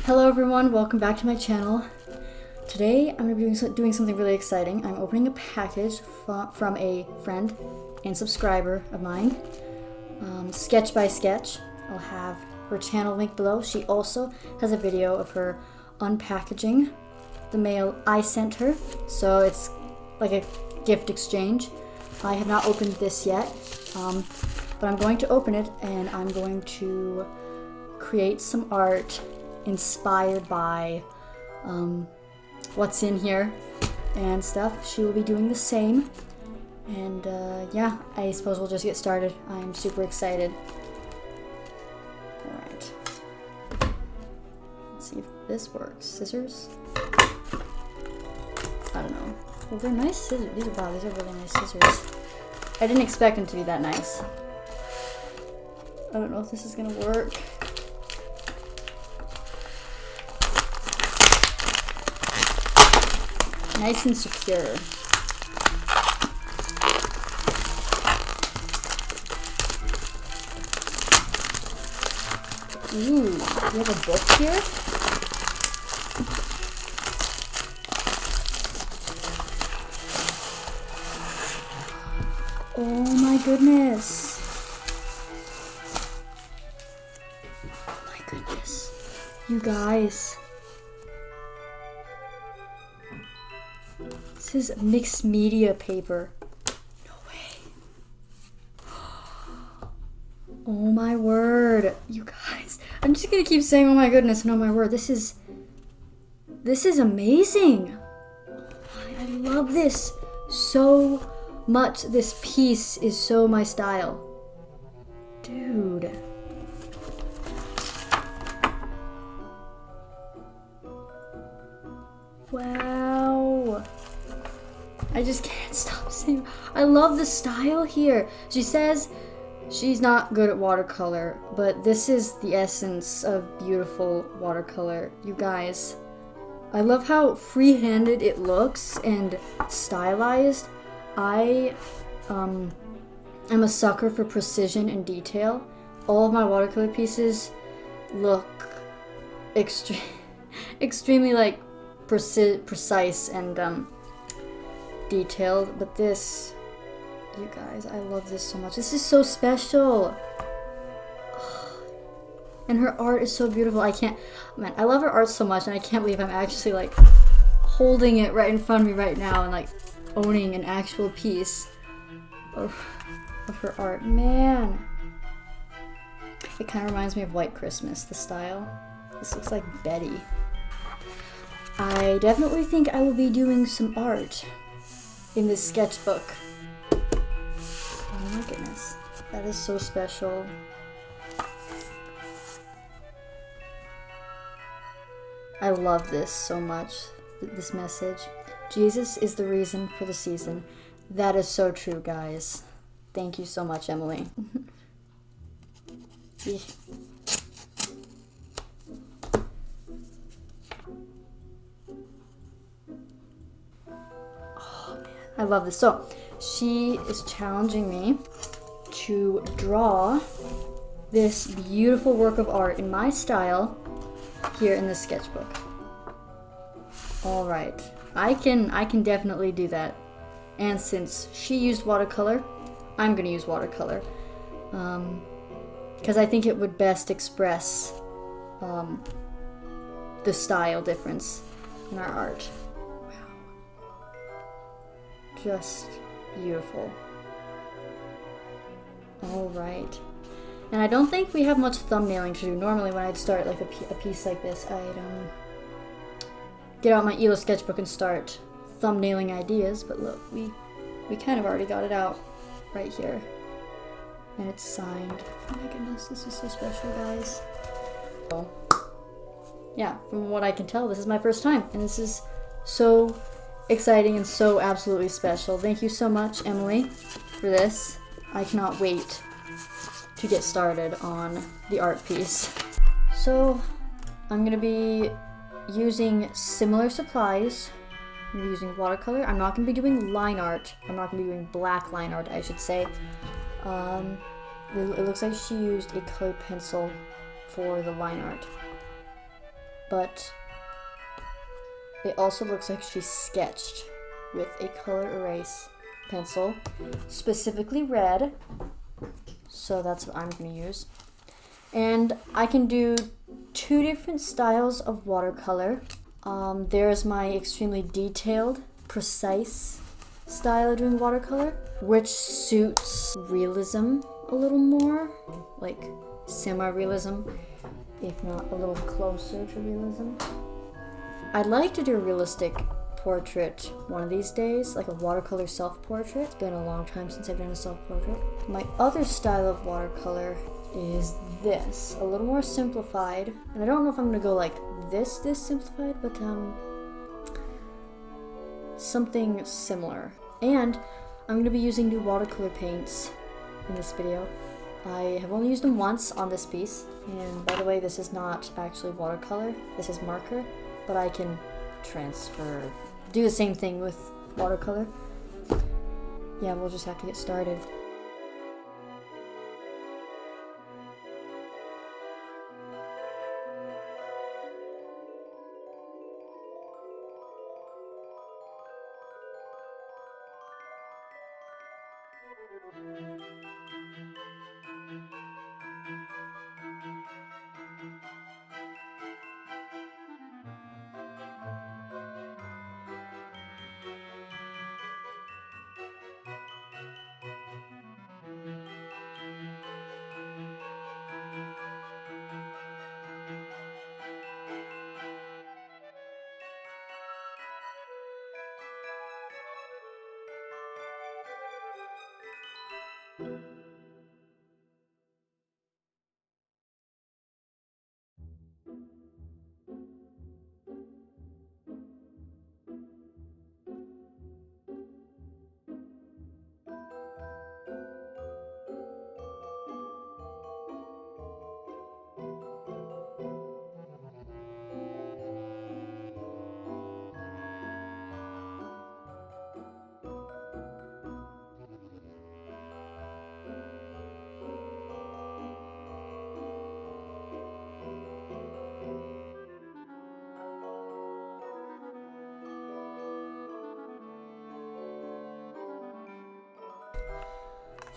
Hello everyone, welcome back to my channel. Today I'm going to be doing something really exciting. I'm opening a package from a friend and subscriber of mine, Sketch by Sketch. I'll have her channel linked below. She also has a video of her unpackaging the mail I sent her, so it's like a gift exchange. I have not opened this yet, but I'm going to open it and I'm going to create some art inspired by what's in here and stuff. She will be doing the same, and yeah, I suppose we'll just get started. I'm super excited. Alright, let's see if this works. Scissors? I don't know. Well, they're nice scissors. These are really nice scissors. I didn't expect them to be that nice. I don't know if this is gonna work. Nice and secure. Ooh, we have a book here? Oh my goodness. Oh my goodness. You guys. This is mixed media paper. No way. Oh my word. You guys. I'm just gonna keep saying oh my goodness and oh my word. This is amazing. I love this so much. This piece is so my style. Dude. Wow. I just can't stop saying, I love the style here. She says she's not good at watercolor, but this is the essence of beautiful watercolor. You guys, I love how free-handed it looks and stylized. I am a sucker for precision and detail. All of my watercolor pieces look extremely like precise and detailed, but this, you guys, I love this so much. This is so special. And her art is so beautiful. I love her art so much, and I can't believe I'm actually like holding it right in front of me right now and like owning an actual piece of her art. Man, it kind of reminds me of White Christmas, the style. This looks like Betty. I definitely think I will be doing some art in this sketchbook. Oh my goodness, that is so special. I love this so much, this message. Jesus is the reason for the season. That is so true, guys. Thank you so much, Emily. I love this. So, she is challenging me to draw this beautiful work of art in my style here in this sketchbook. All right, I can definitely do that. And since she used watercolor, I'm gonna use watercolor because I think it would best express the style difference in our art. Just beautiful. All right, and I don't think we have much thumbnailing to do. Normally when I'd start like a piece like this, I'd get out my ELO sketchbook and start thumbnailing ideas, but look, we kind of already got it out right here, and it's signed. Oh my goodness, this is so special, guys. So, yeah, from what I can tell, this is my first time, and this is so exciting and so absolutely special. Thank you so much, Emily, for this. I cannot wait to get started on the art piece. So I'm gonna be using similar supplies. I'm gonna be using watercolor. I'm not gonna be doing line art. I'm not gonna be doing black line art, I should say. It looks like she used a colored pencil for the line art. but it also looks like she's sketched with a color erase pencil, specifically red. So that's what I'm going to use. And I can do 2 different styles of watercolor. There's my extremely detailed, precise style of doing watercolor, which suits realism a little more, like semi-realism, if not a little closer to realism. I'd like to do a realistic portrait one of these days, like a watercolor self-portrait. It's been a long time since I've done a self-portrait. My other style of watercolor is this, a little more simplified. And I don't know if I'm gonna go like this simplified, but something similar. And I'm gonna be using new watercolor paints in this video. I have only used them once on this piece. And by the way, this is not actually watercolor, this is marker, but I can do the same thing with watercolor. Yeah, we'll just have to get started.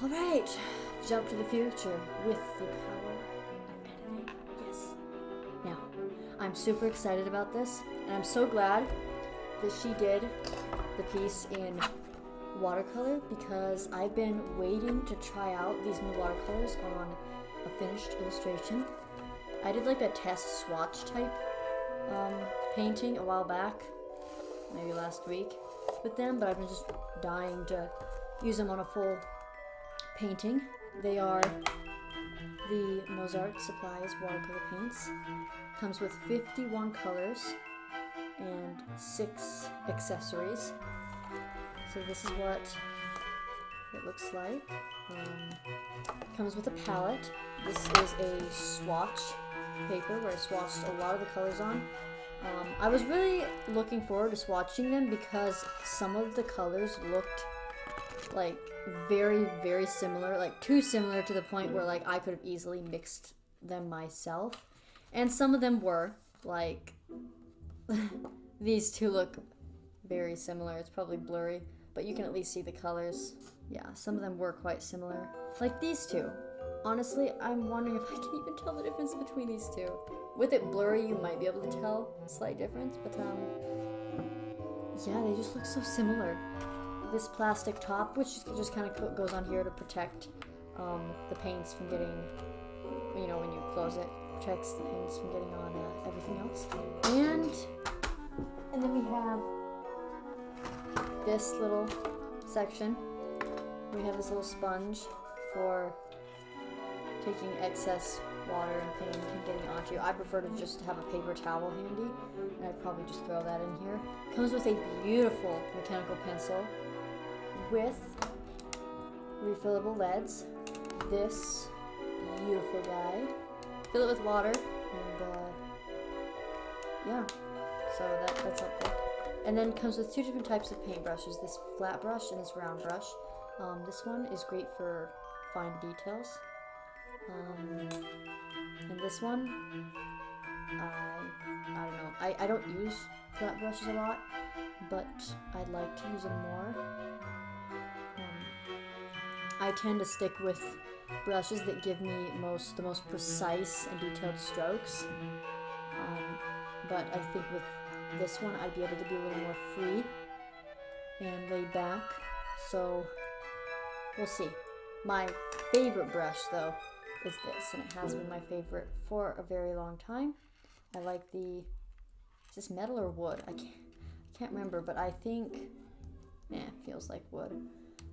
All right, jump to the future with the power of editing. Yes. Now, I'm super excited about this, and I'm so glad that she did the piece in watercolor, because I've been waiting to try out these new watercolors on a finished illustration. I did like a test swatch type painting a while back, maybe last week with them, but I've been just dying to use them on a full painting. They are the Mozart Supplies watercolor paints. Comes with 51 colors and 6 accessories. So this is what it looks like. Comes with a palette. This is a swatch paper where I swatched a lot of the colors on. I was really looking forward to swatching them because some of the colors looked like very, very similar, like too similar to the point where like I could have easily mixed them myself. And some of them were, like, these two look very similar. It's probably blurry, but you can at least see the colors. Yeah, some of them were quite similar. Like these two. Honestly, I'm wondering if I can even tell the difference between these two. With it blurry, you might be able to tell a slight difference, but yeah, they just look so similar. This plastic top, which just kind of goes on here to protect the paints from getting, you know, when you close it, protects the paints from getting on everything else. And then we have this little section. We have this little sponge for taking excess water and paint and getting onto you. I prefer to just have a paper towel handy, and I'd probably just throw that in here. Comes with a beautiful mechanical pencil with refillable leads. This beautiful guy. Fill it with water, and yeah, so that's helpful. And then comes with 2 different types of paintbrushes, this flat brush and this round brush. This one is great for fine details. And this one I don't know. I don't use flat brushes a lot, but I'd like to use them more. I tend to stick with brushes that give me the most precise and detailed strokes. But I think with this one I'd be able to be a little more free and laid back. So we'll see. My favorite brush though is this, and it has been my favorite for a very long time. I like is this metal or wood? I can't remember, but I think, it feels like wood.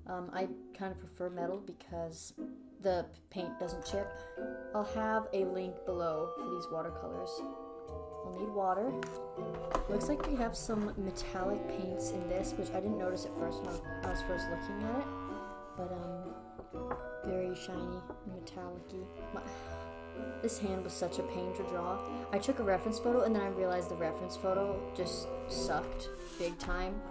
I kind of prefer metal because the paint doesn't chip. I'll have a link below for these watercolors. I'll need water. Looks like we have some metallic paints in this, which I didn't notice at first when I was first looking at it, but very shiny, metallic-y. This hand was such a pain to draw. I took a reference photo and then I realized the reference photo just sucked big time.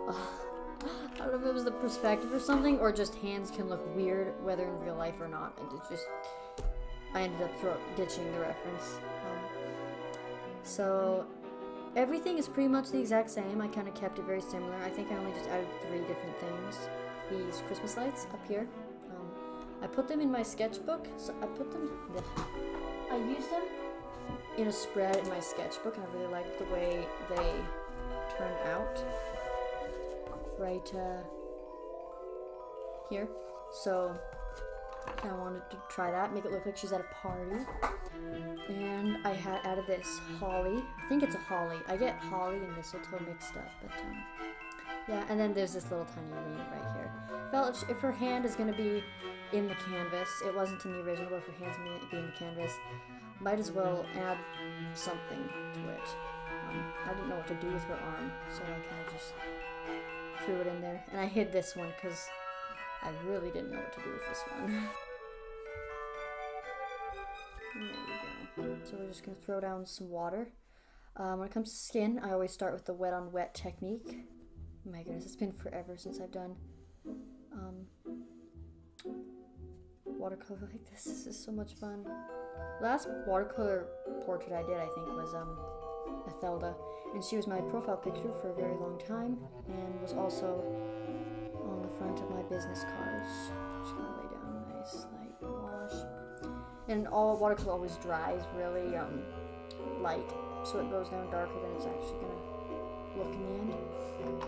I don't know if it was the perspective or something, or just hands can look weird whether in real life or not, and I ended up ditching the reference. So everything is pretty much the exact same. I kind of kept it very similar. I think I only just added 3 different things. These Christmas lights up here, I put them in my sketchbook, so I used them in a spread in my sketchbook, and I really liked the way they turned out right here. So I wanted to try that, make it look like she's at a party. And I had added this holly. I think it's a holly. I get holly and mistletoe mixed up, but yeah. And then there's this little tiny ring right here. Well, if her hand is gonna be in the canvas, it wasn't in the original, but if her hand's gonna be in the canvas, might as well add something to it. I didn't know what to do with her arm, so I kind of just threw it in there. And I hid this one because I really didn't know what to do with this one. There we go. So we're just going to throw down some water. When it comes to skin, I always start with the wet on wet technique. Oh my goodness, it's been forever since I've done watercolor like this. This is so much fun. Last watercolor portrait I did, I think, was Ethelda, and she was my profile picture for a very long time, and was also on the front of my business cards. Just gonna lay down a nice light wash, and all watercolor always dries really light, so it goes down darker than it's actually gonna look in the end.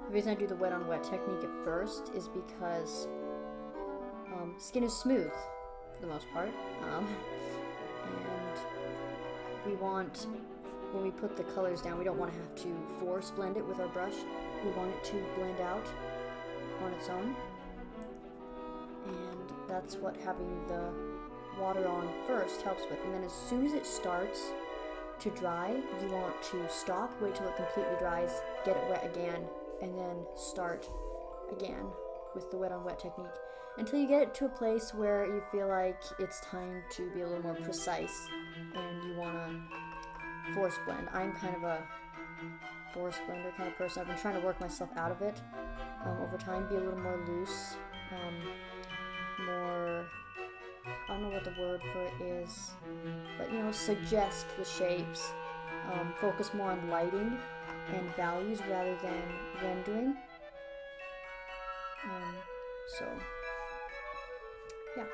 The reason I do the wet on wet technique at first is because skin is smooth for the most part, and we want, when we put the colors down, we don't want to have to force blend it with our brush. We want it to blend out on its own, and that's what having the water on first helps with. And then as soon as it starts to dry, you want to stop, wait till it completely dries, get it wet again, and then start again with the wet on wet technique until you get it to a place where you feel like it's time to be a little more precise and you want to force blend. I'm kind of a force blender kind of person. I've been trying to work myself out of it over time, be a little more loose, more, I don't know what the word for it is, but you know, suggest the shapes, focus more on lighting and values rather than rendering. So yeah.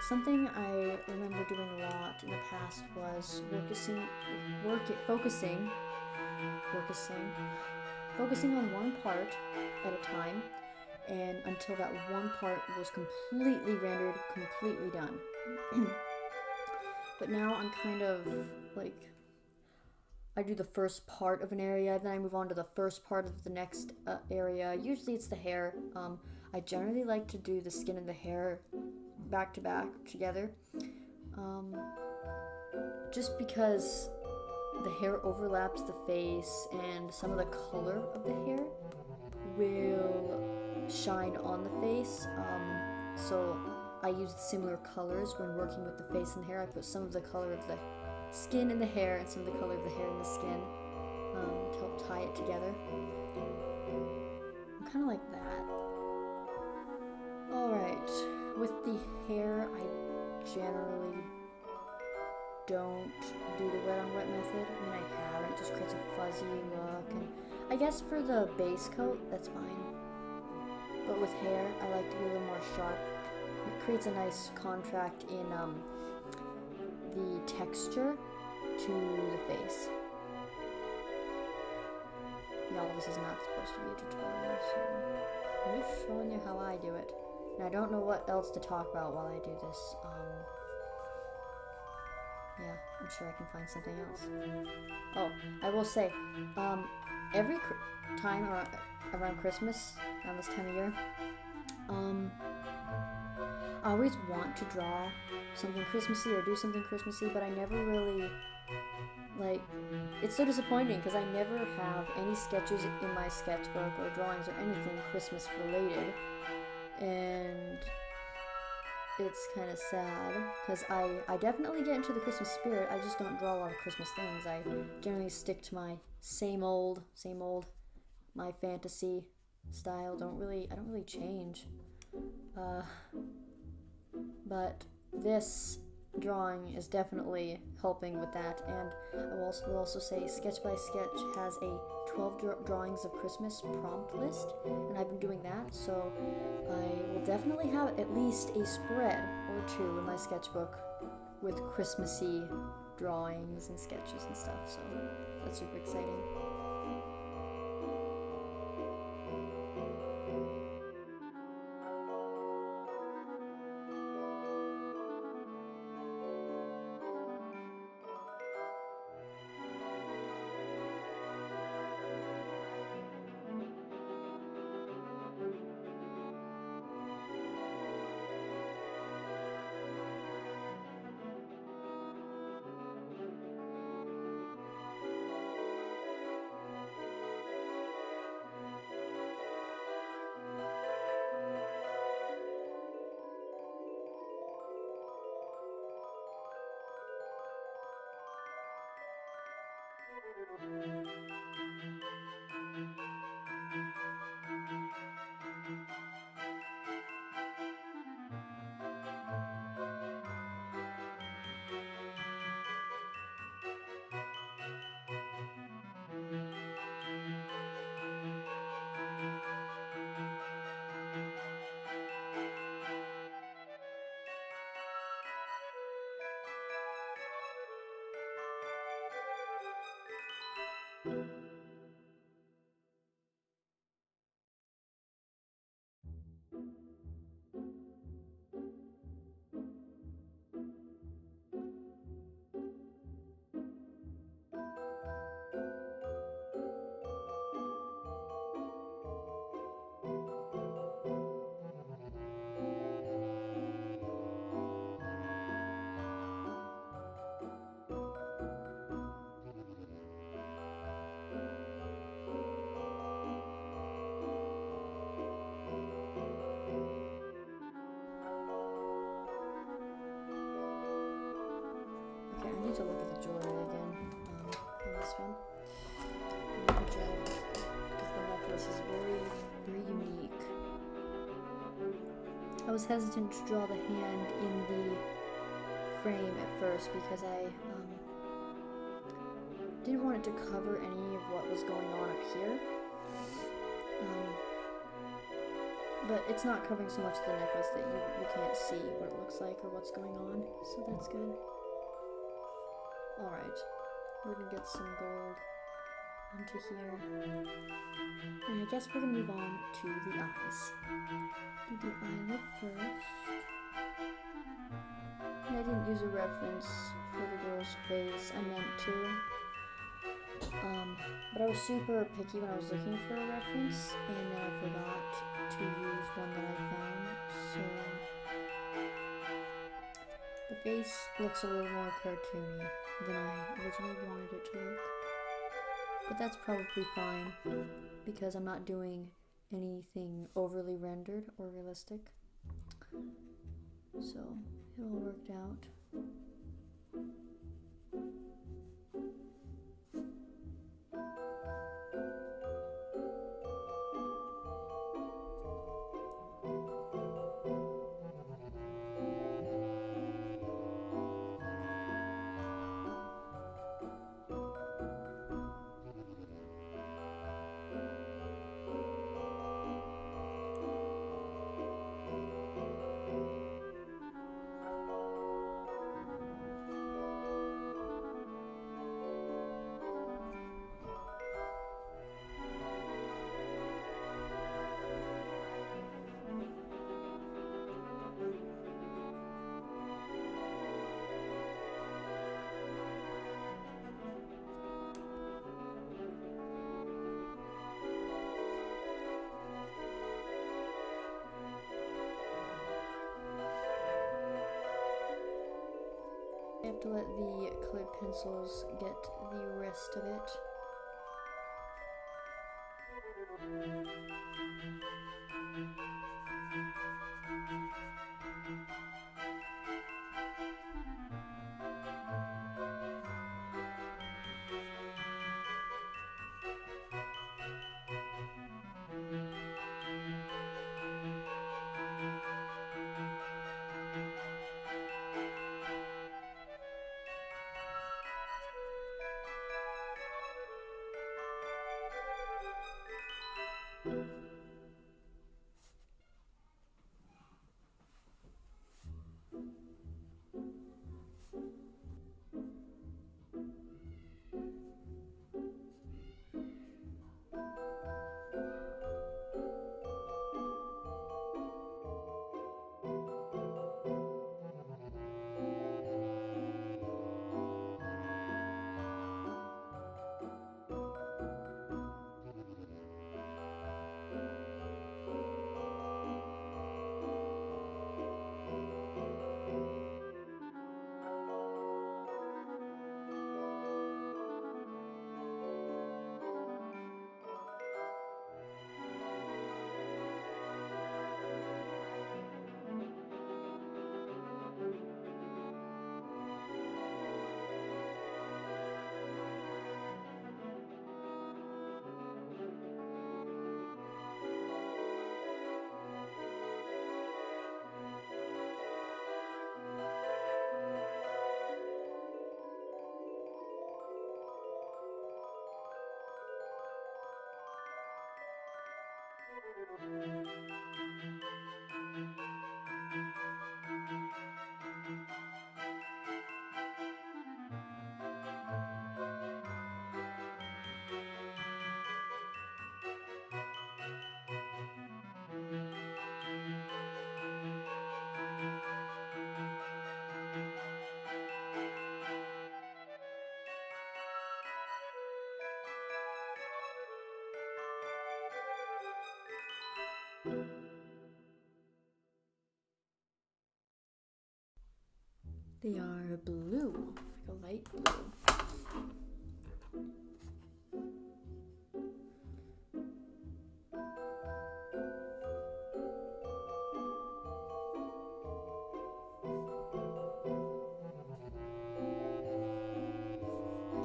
something I remember doing a lot in the past was focusing on one part at a time, and until that one part was completely rendered, completely done. But now I'm kind of like, I do the first part of an area, then I move on to the first part of the next area. Usually it's the hair. I generally like to do the skin and the hair back to back together, just because the hair overlaps the face and some of the color of the hair will shine on the face. So I use similar colors when working with the face and hair. I put some of the color of the skin in the hair and some of the color of the hair in the skin to help tie it together. Kind of like that. Alright, with the hair, I generally don't do the wet on wet method. I mean, I have, and it just creates a fuzzy look. And I guess for the base coat, that's fine. But with hair, I like to be a little more sharp. It creates a nice contrast in the texture to the face. Y'all, this is not supposed to be a tutorial, so I'm just showing you how I do it. And I don't know what else to talk about while I do this. Yeah, I'm sure I can find something else. Oh, I will say, every time around Christmas, around this time of year, I always want to draw something Christmassy or do something Christmassy, but I never really, like, it's so disappointing because I never have any sketches in my sketchbook or drawings or anything Christmas related, and it's kind of sad because I definitely get into the Christmas spirit. I just don't draw a lot of Christmas things. I generally stick to my same old, my fantasy style. I don't really change. But this drawing is definitely helping with that, and I will also say Sketch by Sketch has a 12 drawings of Christmas prompt list, and I've been doing that, so I will definitely have at least a spread or two in my sketchbook with Christmassy drawings and sketches and stuff, so that's super exciting. Okay, I need to look at the jewelry again on this one. Because the necklace is very, very unique. I was hesitant to draw the hand in the frame at first because I didn't want it to cover any of what was going on up here. but it's not covering so much the necklace that you can't see what it looks like or what's going on, so that's good. Alright, we're gonna get some gold onto here. And I guess we're gonna move on to the eyes. Do the eyelid first. And I didn't use a reference for the girl's face, I meant to. But I was super picky when I was looking for a reference, and then I forgot to use one that I found, so the face looks a little more cartoony than I originally wanted it to look. But that's probably fine, because I'm not doing anything overly rendered or realistic. So it all worked out. I have to let the colored pencils get the rest of it. They are blue, like a light blue.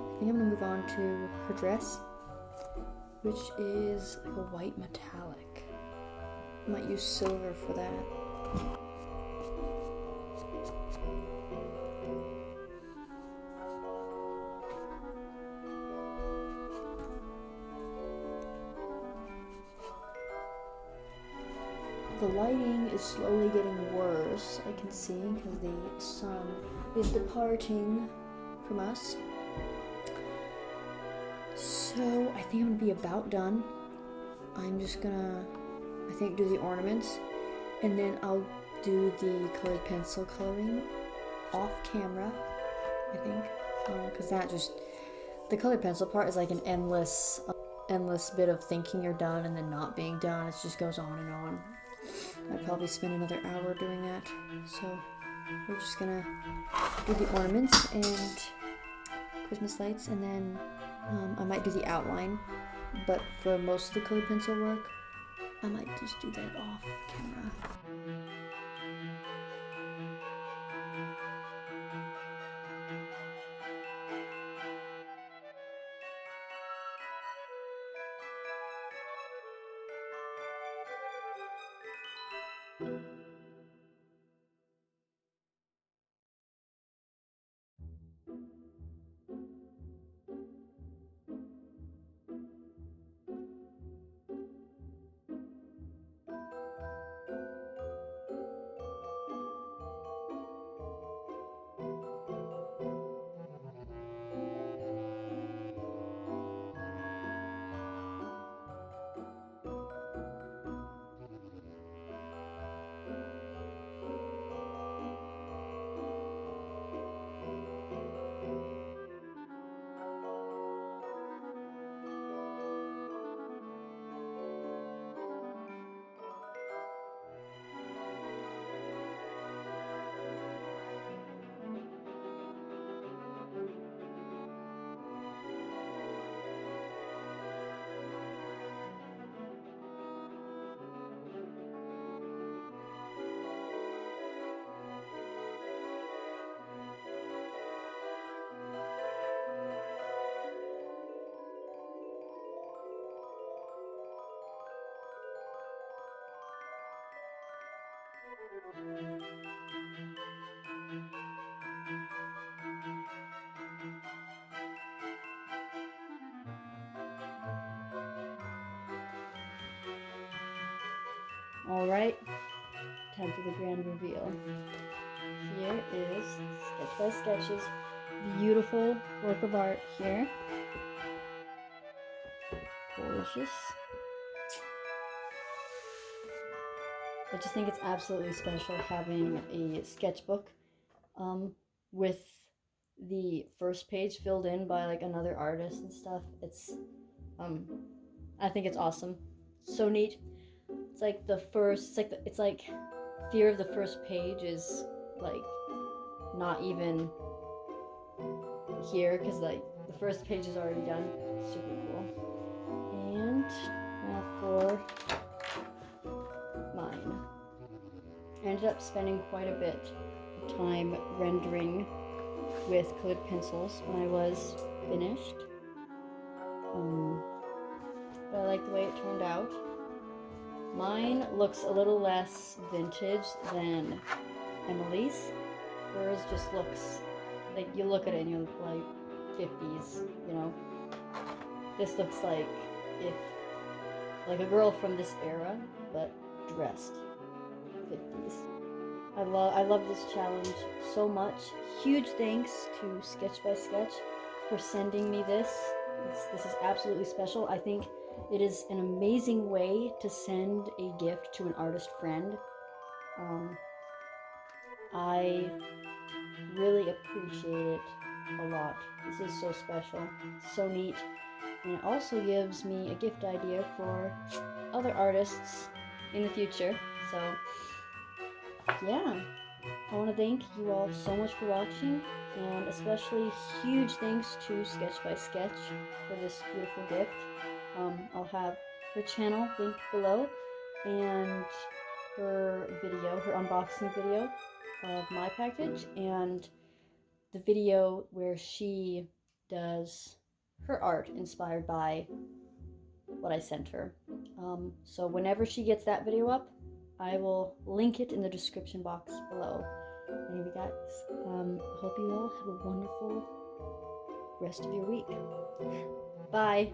I think I'm gonna move on to her dress, which is like a white metallic. I might use silver for that. the lighting is slowly getting worse, I can see, because the sun is departing from us. So I think I'm gonna be about done. I'm just gonna, I think, do the ornaments, and then I'll do the colored pencil coloring off camera, I think, because that just, the colored pencil part is like an endless bit of thinking you're done and then not being done. It just goes on and on. I'd probably spend another hour doing that. So we're just gonna do the ornaments and Christmas lights, and then I might do the outline, but for most of the colored pencil work, I might just do that off camera. Alright, time for the grand reveal. Here is Sketch by Sketch's beautiful work of art here. Gorgeous. I just think it's absolutely special having a sketchbook with the first page filled in by like another artist and stuff. It's I think it's awesome. So neat. It's like the first, it's like fear of the first page is like not even here, because like the first page is already done. Super cool. And now for mine. I ended up spending quite a bit of time rendering with colored pencils when I was finished. But I like the way it turned out. Mine looks a little less vintage than Emily's. Hers just looks like, you look at it and you're like 50s, you know? This looks like if, like a girl from this era, but dressed 50s. I love this challenge so much. Huge thanks to Sketch by Sketch for sending me this. This is absolutely special. I think it is an amazing way to send a gift to an artist friend. I really appreciate it a lot. This is so special, so neat, and it also gives me a gift idea for other artists in the future. So yeah, I want to thank you all so much for watching, and especially huge thanks to Sketch by Sketch for this beautiful gift. I'll have her channel linked below, and her video, her unboxing video of my package, and the video where she does her art inspired by what I sent her. So whenever she gets that video up, I will link it in the description box below. Anyway guys, I hope you all have a wonderful rest of your week. Bye!